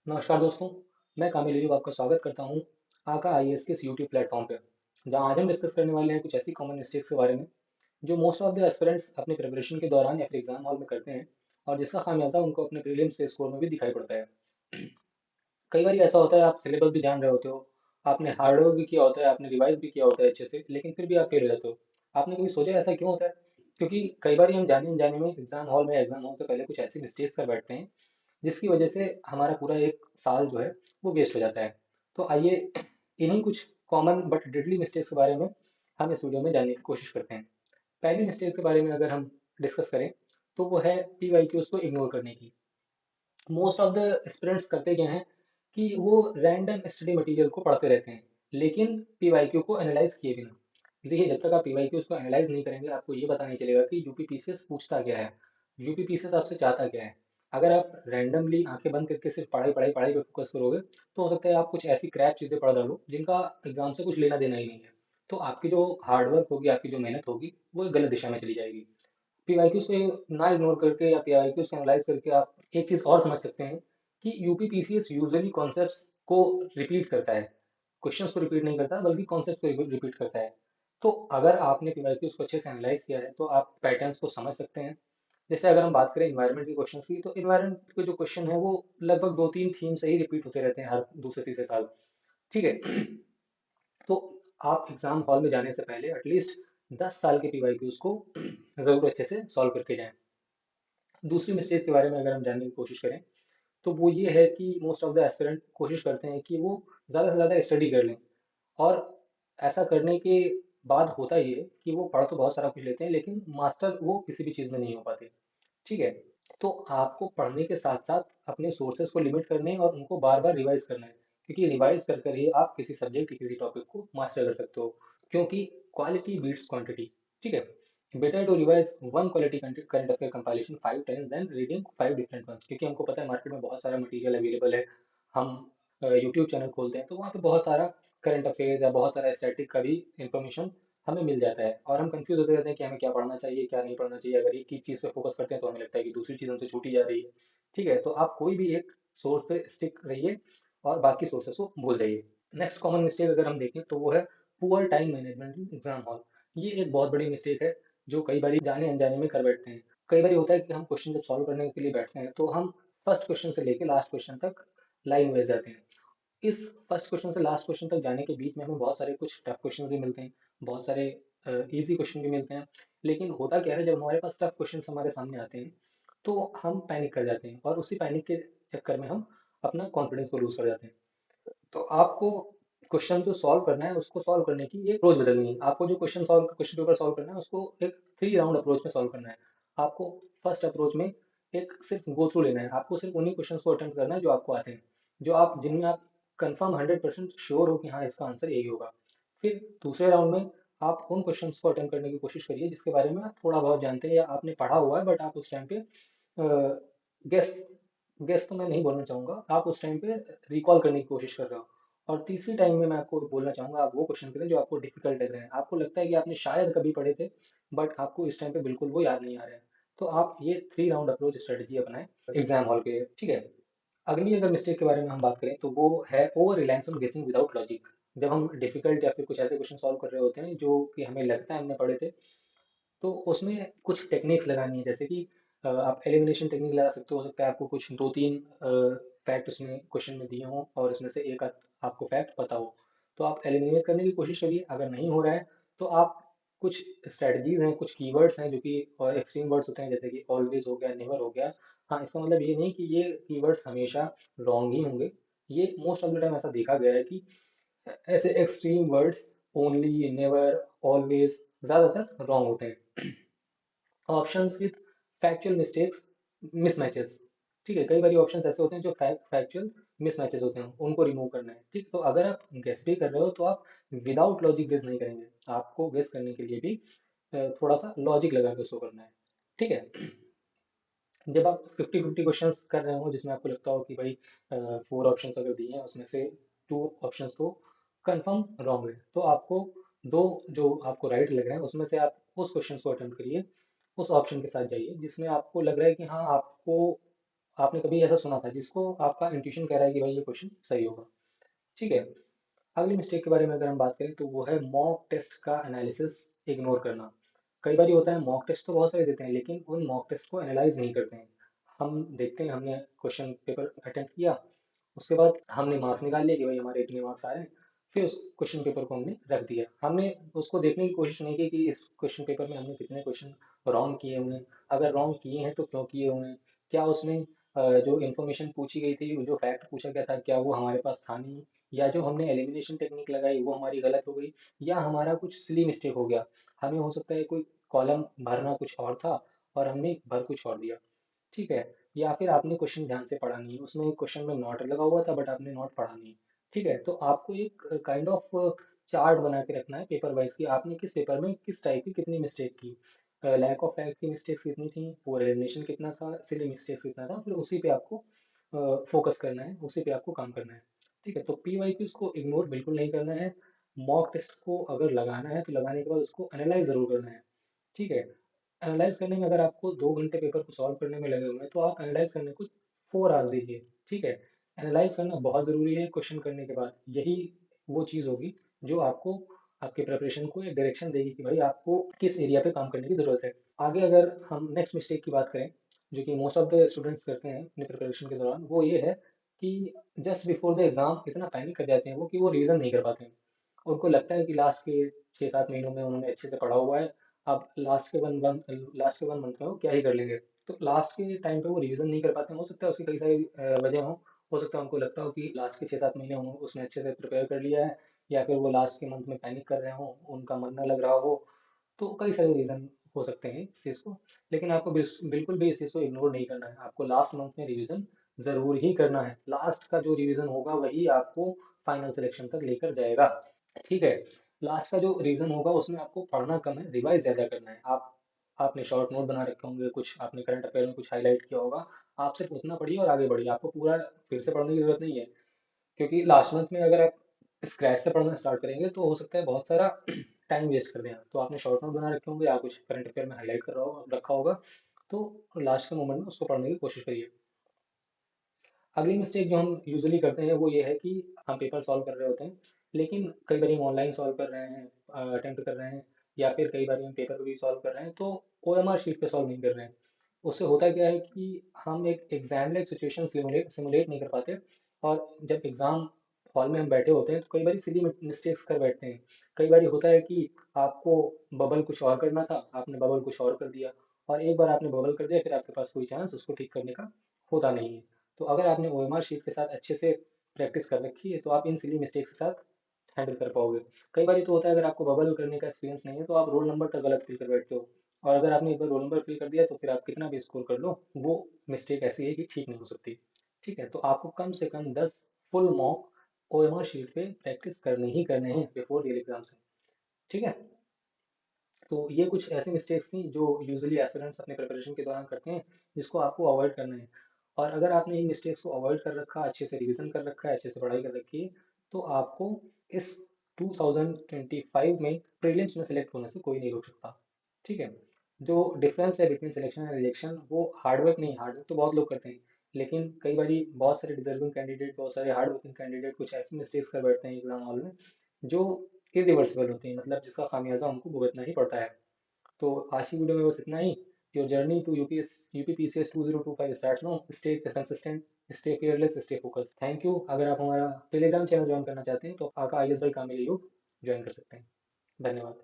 नमस्कार दोस्तों, मैं कामिल अयूब आपका स्वागत करता हूँ आका आईएएस के इस यूट्यूब प्लेटफॉर्म पे, जहाँ आज हम डिस्कस करने वाले हैं कुछ ऐसी कॉमन मिस्टेक्स के बारे में जो मोस्ट ऑफ द एस्पिरेंट्स अपने प्रिपरेशन के दौरान या फिर एग्जाम हॉल में करते हैं और जिसका खामियाजा उनको अपने प्रीलिम्स से स्कोर में भी दिखाई पड़ता है। कई बार ऐसा होता है आप सिलेबस भी जान रहे होते हो, आपने हार्ड वर्क भी किया होता है, आपने रिवाइज भी किया होता है अच्छे से, लेकिन फिर भी आप फेल हो जाते हो। आपने कभी सोचा ऐसा क्यों होता है? क्योंकि कई बार हम जाने अनजाने में एग्जाम हॉल से पहले कुछ ऐसी मिस्टेक्स कर बैठते हैं जिसकी वजह से हमारा पूरा एक साल जो है वो वेस्ट हो जाता है। तो आइए इन्हीं कुछ कॉमन बट डेडली मिस्टेक्स के बारे में हम इस वीडियो में जानने की कोशिश करते हैं। पहली मिस्टेक के बारे में अगर हम डिस्कस करें तो वो है पी वाई क्यूज को इग्नोर करने की। मोस्ट ऑफ द स्टूडेंट्स करते क्या हैं कि वो रैंडम स्टडी मटेरियल को पढ़ते रहते हैं लेकिन पी वाई क्यू को एनालाइज किए बिना। देखिए, जब तक आप पी वाई क्यूज को एनालाइज नहीं करेंगे आपको ये पता नहीं चलेगा कि यूपीपीसीएस पूछता क्या है, यूपीपीसीएस आपसे चाहता क्या है। अगर आप रैंडमली आंखें बंद करके सिर्फ पढ़ाई पढ़ाई पढ़ाई पे फोकस करोगे तो हो सकता है आप कुछ ऐसी क्रैप चीज़ें पढ़ डालो जिनका एग्जाम से कुछ लेना देना ही नहीं है। तो आपकी जो हार्डवर्क होगी, आपकी जो मेहनत होगी, वो एक गलत दिशा में चली जाएगी। पीवाईक्यूज को ना इग्नोर करके या पीवाईक्यूज को एनालाइज करके आप एक चीज़ और समझ सकते हैं कि यूपीपीसीएस यूजुअली कॉन्सेप्ट्स को रिपीट करता है, क्वेश्चंस को रिपीट नहीं करता बल्कि कॉन्सेप्ट को रिपीट करता है। तो अगर आपने पीवाईक्यूज को अच्छे से एनालाइज किया है तो आप पैटर्न्स को समझ सकते हैं। जैसे अगर हम बात करें इन्वायरमेंट के क्वेश्चन की, तो इन्वायरमेंट के जो क्वेश्चन है वो लगभग दो तीन थीम से ही रिपीट होते रहते हैं हर दूसरे तीसरे साल। ठीक है। तो आप एग्जाम हॉल में जाने से पहले एटलीस्ट 10 साल के पीवाईक्यूज को जरूर अच्छे से सॉल्व करके जाएं। दूसरी मिस्टेक के बारे में अगर हम जानने की कोशिश करें तो वो ये है कि मोस्ट ऑफ द एस्पिरेंट कोशिश करते हैं कि वो ज़्यादा से ज़्यादा स्टडी कर लें, और ऐसा करने के बाद होता ये है कि वो पढ़ तो बहुत सारा कुछ लेते हैं लेकिन मास्टर वो किसी भी चीज़ में नहीं हो पाते। ठीक है। तो आपको पढ़ने के साथ साथ अपने सोर्सेज को लिमिट करने हैं और उनको बार बार रिवाइज करना है, क्योंकि रिवाइज कर कर ही आप किसी सब्जेक्ट किसी टॉपिक को मास्टर कर सकते हो, क्योंकि क्वालिटी बीट्स क्वांटिटी। ठीक है। Better to revise one quality current affair compilation 5 times than reading 5 different ones, क्योंकि हमको पता है मार्केट में बहुत सारा मटेरियल अवेलेबल है। हम यूट्यूब चैनल खोलते हैं तो वहाँ पे बहुत सारा करंट अफेयर्स या बहुत सारा स्टैटिक का भी इंफॉर्मेशन हमें मिल जाता है, और हम कंफ्यूज होते रहते हैं कि हमें क्या पढ़ना चाहिए क्या नहीं पढ़ना चाहिए। अगर एक ही चीज़ पे फोकस करते हैं तो हमें लगता है कि दूसरी चीज़ हमसे छूटी जा रही है। ठीक है, तो आप कोई भी एक सोर्स पे स्टिक रहिए और बाकी सोर्सेस को भूल जाइए। नेक्स्ट कॉमन मिस्टेक अगर हम देखें तो वो है poor time management in exam hall. ये एक बहुत बड़ी मिस्टेक है जो कई बार जाने अनजाने में कर बैठते हैं। कई बार होता है कि हम क्वेश्चन जब सॉल्व करने के लिए बैठते हैं तो हम फर्स्ट क्वेश्चन से लेकर लास्ट क्वेश्चन तक लाइन वाइज जाते हैं। इस फर्स्ट क्वेश्चन से लास्ट क्वेश्चन तक जाने के बीच में हमें बहुत सारे कुछ टफ क्वेश्चन भी मिलते हैं, बहुत सारे इजी क्वेश्चन भी मिलते हैं। लेकिन होता क्या है, जब हमारे पास टफ क्वेश्चन हमारे सामने आते हैं तो हम पैनिक कर जाते हैं और उसी पैनिक के चक्कर में हम अपना कॉन्फिडेंस को लूज कर जाते हैं। तो आपको क्वेश्चन जो सॉल्व करना है उसको सॉल्व करने की एक अप्रोच बदलनी है। आपको जो क्वेश्चन पेपर सॉल्व करना है उसको एक 3 राउंड अप्रोच में सॉल्व करना है। आपको फर्स्ट अप्रोच में एक सिर्फ गो थ्रू लेना है, आपको सिर्फ उन्हीं क्वेश्चन को अटेम्प्ट करना है जो आपको आते हैं, जो आप जिनमें आप कंफर्म 100% श्योर हो कि हाँ इसका आंसर यही होगा। फिर दूसरे राउंड में आप उन क्वेश्चंस को अटेम्प्ट करने की कोशिश करिए जिसके बारे में आप थोड़ा बहुत जानते हैं या आपने पढ़ा हुआ है, बट आप उस टाइम पे गेस गेस तो मैं नहीं बोलना चाहूँगा, आप उस टाइम पे रिकॉल करने की कोशिश कर रहे हो। और तीसरी टाइम में मैं आपको बोलना चाहूँगा आप वो क्वेश्चन करें जो आपको डिफिकल्ट लग रहे हैं, आपको लगता है कि आपने शायद कभी पढ़े थे बट आपको इस टाइम पे बिल्कुल वो याद नहीं आ रहा है। तो आप ये 3 राउंड अप्रोच स्ट्रेटजी अपनाएं एग्जाम हॉल के लिए। ठीक है। अगली अगर मिस्टेक के बारे में हम बात करें तो वो है ओवर रिलायंस ऑन गेसिंग विदाउट लॉजिक। जब हम डिफिकल्ट या फिर कुछ ऐसे क्वेश्चन सॉल्व कर रहे होते हैं जो कि हमें लगता है हमने पढ़े थे, तो उसमें कुछ टेक्निक्स लगानी है। जैसे कि आप एलिमिनेशन टेक्निक लगा सकते हो सकता है आपको कुछ दो तीन फैक्ट उसमें क्वेश्चन में दिए हों और उसमें से एक आध आपको फैक्ट पता हो, तो आप एलिमिनेट करने की कोशिश करिए। अगर नहीं हो रहा है तो आप कुछ स्ट्रेटजीज हैं, कुछ कीवर्ड्स हैं जो कि एक्सट्रीम वर्ड्स होते हैं, जैसे कि ऑलवेज हो गया, नेवर हो गया। हाँ, इसका मतलब ये नहीं कि ये कीवर्ड्स हमेशा रॉन्ग ही होंगे। ये मोस्ट ऑफ द टाइम ऐसा देखा गया है कि ऐसे extreme words only, never, always ज़्यादातर रॉन्ग होते हैं। Options with factual mistakes, mismatches. ठीक है, कई बार ऑप्शंस ऐसे होते हैं जो फैक्चुअल मिसमैचेस होते हैं, उनको रिमूव करना है। ठीक, तो अगर आप गेस भी कर रहे हो तो आप विदाउट लॉजिक गेस नहीं करेंगे, आपको गेस करने के लिए भी थोड़ा सा लॉजिक लगा के उसको करना है। ठीक है। जब आप 50-50 क्वेश्चंस कर रहे हो जिसमें आपको लगता हो कि भाई 4 ऑप्शंस अगर दिए हैं उसमें से 2 ऑप्शंस तो कंफर्म रॉन्ग है, तो आपको दो जो आपको राइट लग रहे हैं उसमें से आप उस क्वेश्चन को अटेम्प्ट करिए, उस ऑप्शन के साथ जाइए जिसमें आपको लग रहा है कि हाँ आपको आपने कभी ऐसा सुना था जिसको आपका इंट्यूशन कह रहा है कि भाई ये क्वेश्चन सही होगा। ठीक है। अगली मिस्टेक के बारे में अगर हम बात करें तो वो है मॉक टेस्ट का एनालिसिस इग्नोर करना। कई बार होता है मॉक टेस्ट तो बहुत सारे देते हैं लेकिन उन मॉक टेस्ट को एनालाइज नहीं करते हैं। हम देखते हैं हमने क्वेश्चन पेपर अटेम्प्ट किया, उसके बाद हमने मार्क्स निकाल लिए कि भाई हमारे इतने मार्क्स आ रहे हैं, फिर उस क्वेश्चन पेपर को हमने रख दिया। हमने उसको देखने की कोशिश नहीं की कि इस क्वेश्चन पेपर में हमने कितने क्वेश्चन रॉन्ग किए हुए हैं, अगर रॉन्ग किए हैं तो क्यों किए हुए हैं, क्या उसमें जो इन्फॉर्मेशन पूछी गई थी, जो फैक्ट पूछा गया था, क्या वो हमारे पास था नहीं, या जो हमने एलिमिनेशन टेक्निक लगाई वो हमारी गलत हो गई, या हमारा कुछ सिली मिस्टेक हो गया। हमें हो सकता है कोई कॉलम भरना कुछ और था और हमने भर कुछ और दिया। ठीक है। या फिर आपने क्वेश्चन ध्यान से पढ़ा नहीं, उसमें क्वेश्चन में नॉट लगा हुआ था बट आपने नॉट पढ़ा नहीं। ठीक है। तो आपको एक काइंड ऑफ चार्ट बना के रखना है पेपर वाइज कि आपने किस पेपर में किस टाइप की कितनी मिस्टेक की, लैक ऑफ फैक्ट की मिस्टेक्स कितनी थी, पुअर एलिमिनेशन कितना था, सिली मिस्टेक्स कितना था, फिर उसी पे आपको फोकस करना है, उसी पे आपको काम करना है। ठीक है। तो पी वाई क्यूज को इग्नोर बिल्कुल नहीं करना है। मॉक टेस्ट को अगर लगाना है तो लगाने के बाद उसको एनालाइज जरूर करना है। ठीक है। एनालाइज करने में अगर आपको 2 घंटे पेपर को सॉल्व करने में लगे हुए हैं तो आप एनालाइज करने को 4 आवर्स दीजिए। ठीक है। एनालाइज करना बहुत ज़रूरी है क्वेश्चन करने के बाद, यही वो चीज़ होगी जो आपको आपके प्रिपरेशन को एक डायरेक्शन देगी कि भाई आपको किस एरिया पे काम करने की ज़रूरत है। आगे अगर हम नेक्स्ट मिस्टेक की बात करें जो कि मोस्ट ऑफ द स्टूडेंट्स करते हैं अपने प्रिपरेशन के दौरान, वो ये है कि जस्ट बिफोर द एग्ज़ाम इतना पैनिक कर जाते हैं वो कि वो रिवीजन नहीं कर पाते हैं। उनको लगता है कि लास्ट के 6-7 महीनों में उन्होंने अच्छे से पढ़ा हुआ है, अब लास्ट के 1 मंथ में वो क्या ही कर लेंगे। तो लास्ट के टाइम पे वो रिवीजन नहीं कर पाते हैं। हो सकता है उसकी कई सारी वजह हो सकता है उनको लगता हो कि लास्ट के 6-7 महीने उसने अच्छे से प्रिपेयर कर लिया है, या फिर वो लास्ट के मंथ में पैनिक कर रहे हो, उनका मन ना लग रहा हो। तो कई सारे रीज़न हो सकते हैं इस चीज़ को, लेकिन आपको बिल्कुल भी इस चीज़ को इग्नोर नहीं करना है। आपको लास्ट मंथ में रिवीजन ज़रूर ही करना है। लास्ट का जो रिवीजन होगा वही आपको फाइनल सिलेक्शन तक लेकर जाएगा। ठीक है। लास्ट का जो रीजन होगा उसमें आपको पढ़ना कम है, रिवाइज ज़्यादा करना है। आपने शॉर्ट नोट बना रखे होंगे, कुछ आपने करंट अफेयर में कुछ हाईलाइट किया होगा, आप सिर्फ उतना पढ़िए और आगे बढ़िए। आपको पूरा फिर से पढ़ने की जरूरत नहीं है, क्योंकि लास्ट मंथ में अगर आप स्क्रैच से पढ़ना स्टार्ट करेंगे तो हो सकता है बहुत सारा टाइम वेस्ट कर दें आप। तो आपने शॉर्ट नोट बना रखे होंगे या कुछ करंट अफेयर में हाईलाइट कर रखा होगा, तो लास्ट के मोमेंट में उसको पढ़ने की कोशिश करिए। अगली मिस्टेक जो हम यूजुअली करते हैं वो ये है कि हम पेपर सॉल्व कर रहे होते हैं, लेकिन कई बार हम ऑनलाइन सॉल्व कर रहे हैं, अटेम्प्ट कर रहे हैं, या फिर कई बार हम पेपर भी सॉल्व कर रहे हैं तो ओएमआर शीट पे सॉल्व नहीं कर रहे हैं। उससे होता क्या है कि हम एक एग्जाम लाइक सिचुएशन सिमुलेट नहीं कर पाते, और जब एग्जाम हॉल में हम बैठे होते हैं तो कई बार सिली मिस्टेक्स कर बैठते हैं। कई बार होता है कि आपको बबल कुछ और करना था, आपने बबल कुछ और कर दिया, और एक बार आपने बबल कर दिया फिर आपके पास कोई चांस उसको ठीक करने का होता नहीं है। तो अगर आपने ओएमआर शीट के साथ अच्छे से प्रैक्टिस कर रखी है तो आप इन सिली मिस्टेक्स के साथ हैंडल कर पाओगे। कई बार तो होता है अगर आपको बबल करने का एक्सपीरियंस नहीं है तो आप रोल नंबर तक गलत फिल कर बैठते हो, और अगर आपने एक बार रोल नंबर फिल कर दिया तो फिर आप कितना भी स्कोर कर लो वो मिस्टेक ऐसी है कि ठीक नहीं हो सकती। ठीक है। तो आपको कम से कम 10 फुल मॉक ओएमआर शीट पे प्रैक्टिस करने ही करने हैं बिफोर रियल एग्जाम से। ठीक है। तो ये कुछ ऐसी मिस्टेक्स थी जो यूजुअली एस्पिरेंट्स अपने प्रिपरेशन के दौरान करते हैं, जिसको आपको अवॉइड करना है। और अगर आपने इन मिस्टेक्स को अवॉइड कर रखा, अच्छे से रिवीजन कर रखा है, अच्छे से पढ़ाई कर रखी है, तो आपको इस 2025 में प्रीलिम्स में सेलेक्ट होने से कोई नहीं रोक सकता। ठीक है। जो डिफरेंस है बिटवीन सिलेक्शन एंड रिजेक्शन वो हार्डवर्क नहीं, हार्डवर्क तो बहुत लोग करते हैं, लेकिन कई बार बहुत सारे डिजर्विंग कैंडिडेट, बहुत सारे हार्ड वर्किंग कैंडिडेट कुछ ऐसी मिस्टेक्स कर बैठते हैं एग्जाम हॉल में जो इरिवर्सिबल होती है, मतलब जिसका खामियाजा हमको भुगतना ही पड़ता है। तो आज की वीडियो में बस इतना ही। Your journey to UPPCS 2025 starts now. Stay consistent, stay fearless, stay focus. Thank you. अगर आप हमारा टेलीग्राम चैनल ज्वाइन करना चाहते हैं तो आका IS बाई कामिल यूप ज्वाइन कर सकते हैं। धन्यवाद।